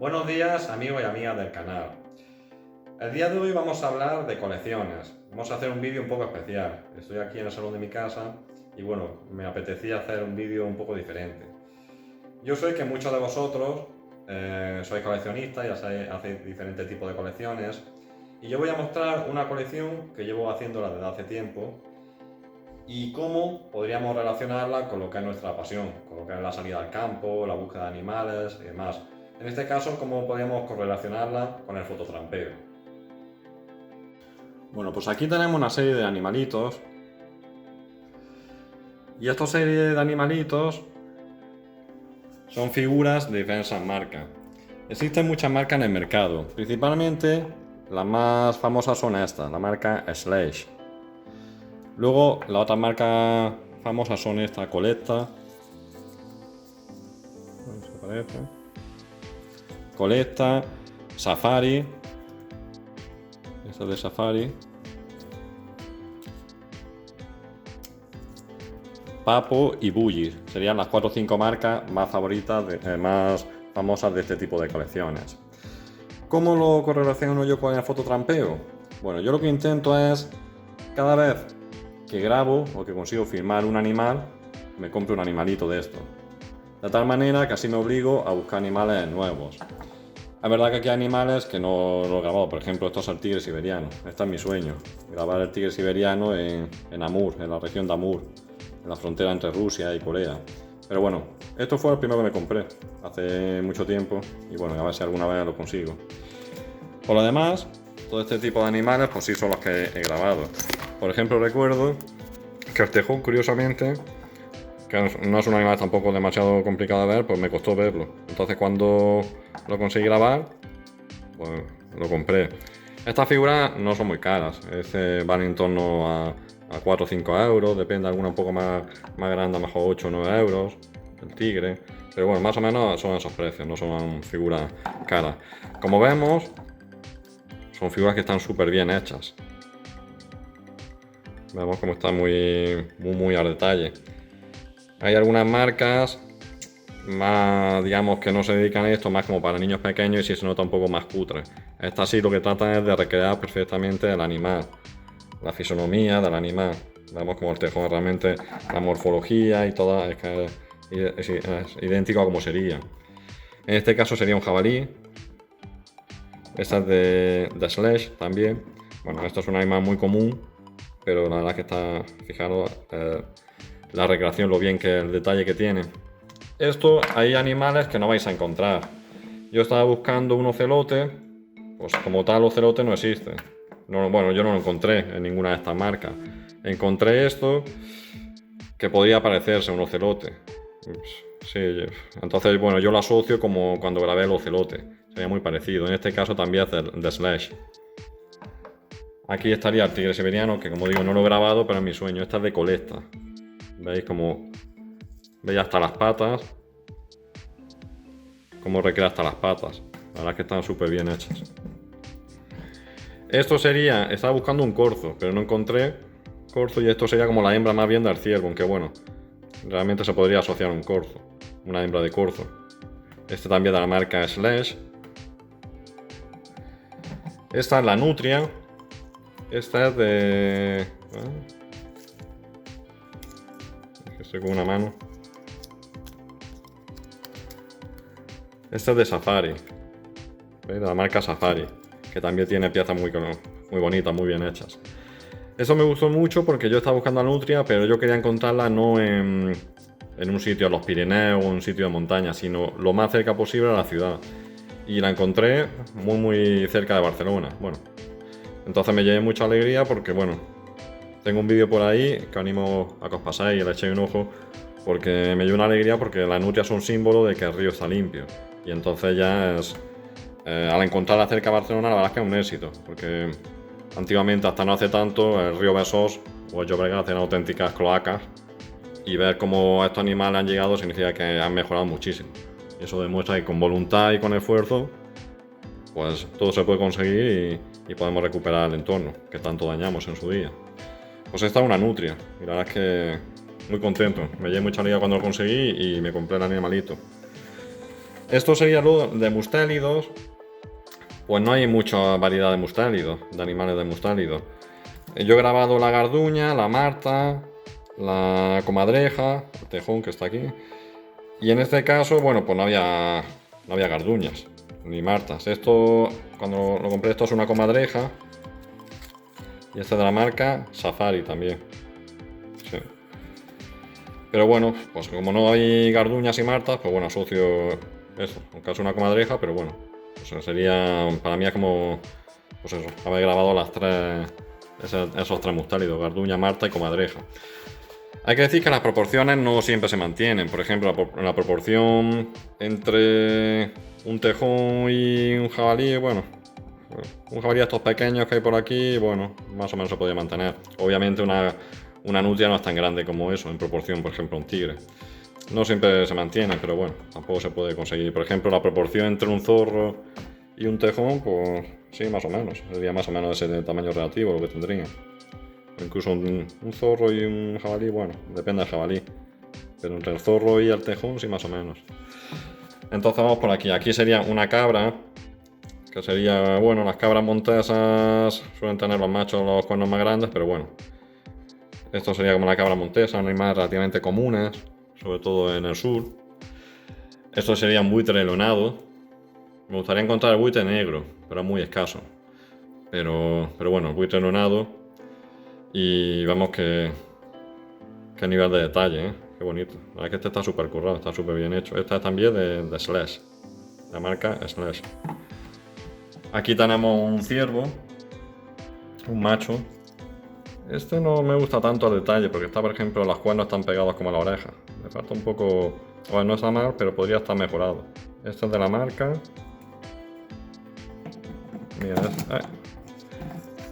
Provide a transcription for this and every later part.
Buenos días amigos y amigas del canal. El día de hoy vamos a hablar de colecciones. Vamos a hacer un vídeo un poco especial. Estoy aquí en el salón de mi casa y bueno, me apetecía hacer un vídeo un poco diferente. Yo sé que muchos de vosotros sois coleccionistas y hacéis diferentes tipos de colecciones y yo voy a mostrar una colección que llevo haciéndola desde hace tiempo y cómo podríamos relacionarla con lo que es nuestra pasión, con lo que es la salida al campo, la búsqueda de animales y demás. En este caso, cómo podríamos correlacionarla con el fototrampeo. Bueno, pues aquí tenemos una serie de animalitos. Y esta serie de animalitos son figuras de diversas marcas. Existen muchas marcas en el mercado. Principalmente las más famosas son estas, la marca Slash. Luego las otras marcas famosas son esta Collecta. Collecta, Safari. Esta es de Safari. Papo y Bully serían las 4 o 5 marcas más favoritas, más famosas de este tipo de colecciones. ¿Cómo lo correlaciono yo con el fototrampeo? Bueno, yo lo que intento es, cada vez que grabo o que consigo filmar un animal, me compro un animalito de esto. De tal manera que así me obligo a buscar animales nuevos. Es verdad que aquí hay animales que no lo he grabado, por ejemplo, esto es el tigre siberiano. Este es mi sueño, grabar el tigre siberiano en Amur, en la región de Amur, en la frontera entre Rusia y Corea. Pero bueno, esto fue el primero que me compré hace mucho tiempo y bueno, a ver si alguna vez lo consigo. Por lo demás, todo este tipo de animales pues sí son los que he grabado. Por ejemplo, recuerdo que el tejón, curiosamente, que no es un animal tampoco demasiado complicado de ver, pues me costó verlo. Entonces cuando lo conseguí grabar, pues lo compré. Estas figuras no son muy caras, van en torno a 4 o 5 euros, depende, alguna un poco más grande, a lo mejor 8 o 9 euros, el tigre. Pero bueno, más o menos son esos precios, no son figuras caras. Como vemos, son figuras que están súper bien hechas. Vemos cómo está muy al detalle. Hay algunas marcas más, digamos, que no se dedican a esto, más como para niños pequeños y sí se nota un poco más cutre. Esta sí lo que trata es de recrear perfectamente el animal, la fisonomía del animal. Vemos como el tejón realmente, la morfología y toda es idéntico a como sería. En este caso sería un jabalí. Esta es de Slash también. Bueno, esto es un animal muy común, pero la verdad es que está, fijaros, la recreación, lo bien que el detalle que tiene. Esto, hay animales que no vais a encontrar. Yo estaba buscando un ocelote, pues como tal ocelote no existe. No, bueno, yo no lo encontré en ninguna de estas marcas. Encontré esto que podría parecerse a un ocelote. Sí, entonces bueno, yo lo asocio como cuando grabé el ocelote. Sería muy parecido. En este caso también es de Slash. Aquí estaría el tigre siberiano, que como digo no lo he grabado, pero es mi sueño. Esta es de Collecta. ¿Veis como... ¿Veis hasta las patas? Cómo recrea hasta las patas. La verdad es que están súper bien hechas. Esto sería... Estaba buscando un corzo, pero no encontré corzo y esto sería como la hembra más bien del ciervo, aunque bueno, realmente se podría asociar a un corzo. Una hembra de corzo. Este también de la marca Slash. Esta es la nutria. Esta es de... Estoy con una mano. Esta es de Safari. ¿Veis? De la marca Safari. Que también tiene piezas muy bonitas, muy bien hechas. Eso me gustó mucho porque yo estaba buscando a nutria, pero yo quería encontrarla no en un sitio a los Pirineos o en un sitio de montaña, sino lo más cerca posible a la ciudad. Y la encontré muy cerca de Barcelona. Bueno, entonces me llevé mucha alegría porque, bueno, tengo un vídeo por ahí que os animo a que os pasáis y le echéis un ojo, porque me dio una alegría porque las nutrias son símbolo de que el río está limpio. Y entonces ya es... al encontrarla cerca de Barcelona, la verdad es que es un éxito, porque antiguamente, hasta no hace tanto, el río Besós o el Llobregat eran auténticas cloacas, y ver cómo estos animales han llegado significa que han mejorado muchísimo. Y eso demuestra que con voluntad y con esfuerzo, pues todo se puede conseguir y podemos recuperar el entorno que tanto dañamos en su día. Pues esta es una nutria, y la verdad es que muy contento. Me llevé mucha alegría cuando lo conseguí y me compré el animalito. Esto sería luego de mustélidos. Pues no hay mucha variedad de mustélidos, de animales de mustélidos. Yo he grabado la garduña, la marta, la comadreja, el tejón que está aquí. Y en este caso, bueno, pues no había garduñas, ni martas. Esto, cuando lo compré, esto es una comadreja. Y este de la marca Safari también. Sí. Pero bueno, pues como no hay garduñas y martas, pues bueno, asocio eso. Aunque es una comadreja, pero bueno. Pues sería, para mí es como, pues eso, haber grabado las tres, esos tres mustélidos, garduña, marta y comadreja. Hay que decir que las proporciones no siempre se mantienen. Por ejemplo, la proporción entre un tejón y un jabalí, bueno, un jabalí de estos pequeños que hay por aquí, bueno, más o menos se podría mantener. Obviamente una nutria no es tan grande como eso, en proporción, por ejemplo, a un tigre. No siempre se mantiene, pero bueno, tampoco se puede conseguir. Por ejemplo, la proporción entre un zorro y un tejón, pues sí, más o menos. Sería más o menos ese tamaño relativo lo que tendría. Incluso un zorro y un jabalí, bueno, depende del jabalí. Pero entre el zorro y el tejón, sí, más o menos. Entonces vamos por aquí. Aquí sería una cabra, que sería, bueno, las cabras montesas suelen tener los machos los cuernos más grandes, pero bueno. Esto sería como la cabra montesa, animales relativamente comunes, sobre todo en el sur. Esto sería un buitre leonado. Me gustaría encontrar el buitre negro, pero es muy escaso. Pero bueno, el buitre leonado. Y vemos que nivel de detalle, ¿eh? Qué bonito. La verdad es que este está súper currado, está súper bien hecho. Esta es también de Slash, la marca Slash. Aquí tenemos un ciervo, un macho. Este no me gusta tanto el detalle, porque está, por ejemplo, las cuernos están pegados como a la oreja. Le falta un poco... Bueno, no está mal, pero podría estar mejorado. Este es de la marca... Mira,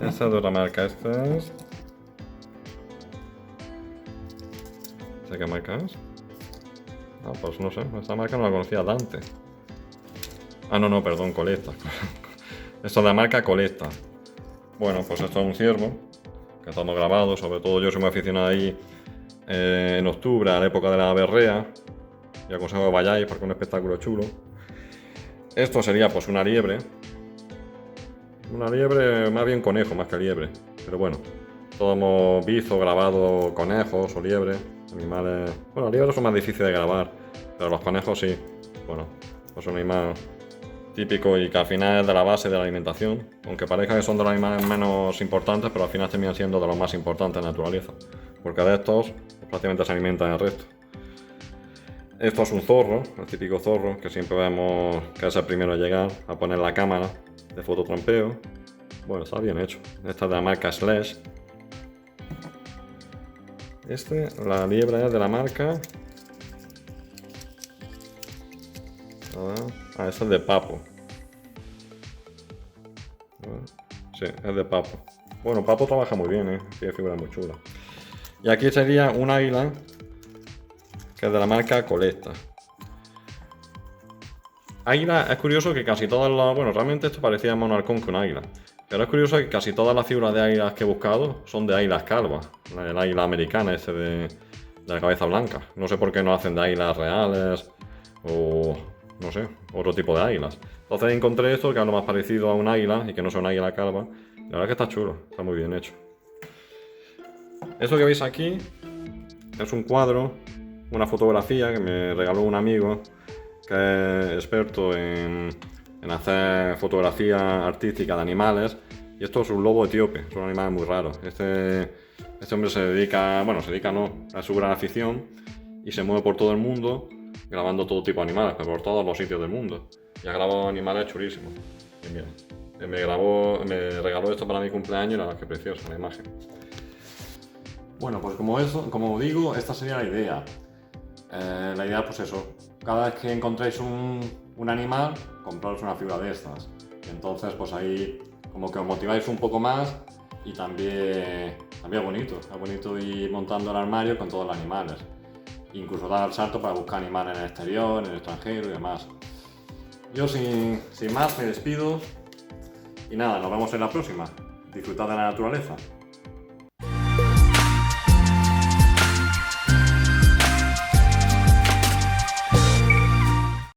este es de otra marca. Este es... ¿Sé qué marca es? Ah, pues no sé, esta marca no la conocía Dante. Ah, no, perdón, Coletta. Esto es la marca Coletta. Bueno, pues esto es un ciervo que estamos grabados, sobre todo yo soy muy aficionado ahí en octubre, a la época de la berrea, y aconsejo que vayáis porque es un espectáculo chulo. Esto sería pues una liebre más bien conejo más que liebre, pero bueno, todos hemos visto, grabado conejos o liebres, animales, bueno, los liebres son más difíciles de grabar, pero los conejos sí, bueno, pues un animal típico y que al final es de la base de la alimentación, aunque parezca que son de los animales menos importantes, pero al final terminan siendo de los más importantes en la naturaleza, porque de estos prácticamente se alimentan el resto. Esto es un zorro, el típico zorro que siempre vemos que es el primero a llegar a poner la cámara de fototrampeo. Bueno, está bien hecho. Esta es de la marca Slash. La liebre es de la marca... este es de Papo. Sí, es de Papo. Bueno, Papo trabaja muy bien, tiene figuras muy chulas. Y aquí sería un águila, que es de la marca Coletta. Águila, es curioso que casi todas las... Bueno, realmente esto parecía más un halcón que un águila. Pero es curioso que casi todas las figuras de águilas que he buscado son de águilas calvas. El águila americana, de la cabeza blanca. No sé por qué no hacen de águilas reales o... no sé, otro tipo de águilas. Entonces encontré esto, que es lo más parecido a un águila y que no es una águila calva. La verdad es que está chulo, está muy bien hecho. Esto que veis aquí es un cuadro, una fotografía que me regaló un amigo que es experto en hacer fotografía artística de animales. Y esto es un lobo etíope, es un animal muy raro. Este hombre se dedica, bueno, a su gran afición y se mueve por todo el mundo grabando todo tipo de animales, pero por todos los sitios del mundo. Y ha grabado animales chulísimos. Y mira, me regaló esto para mi cumpleaños y la verdad es que preciosa la imagen. Bueno, pues como digo, esta sería la idea. La idea, pues eso, cada vez que encontréis un animal, compraros una figura de estas. Y entonces, pues ahí como que os motiváis un poco más y también es bonito ir montando el armario con todos los animales. Incluso dar el salto para buscar animales en el exterior, en el extranjero y demás. Yo sin más me despido y nada, nos vemos en la próxima. Disfrutad de la naturaleza.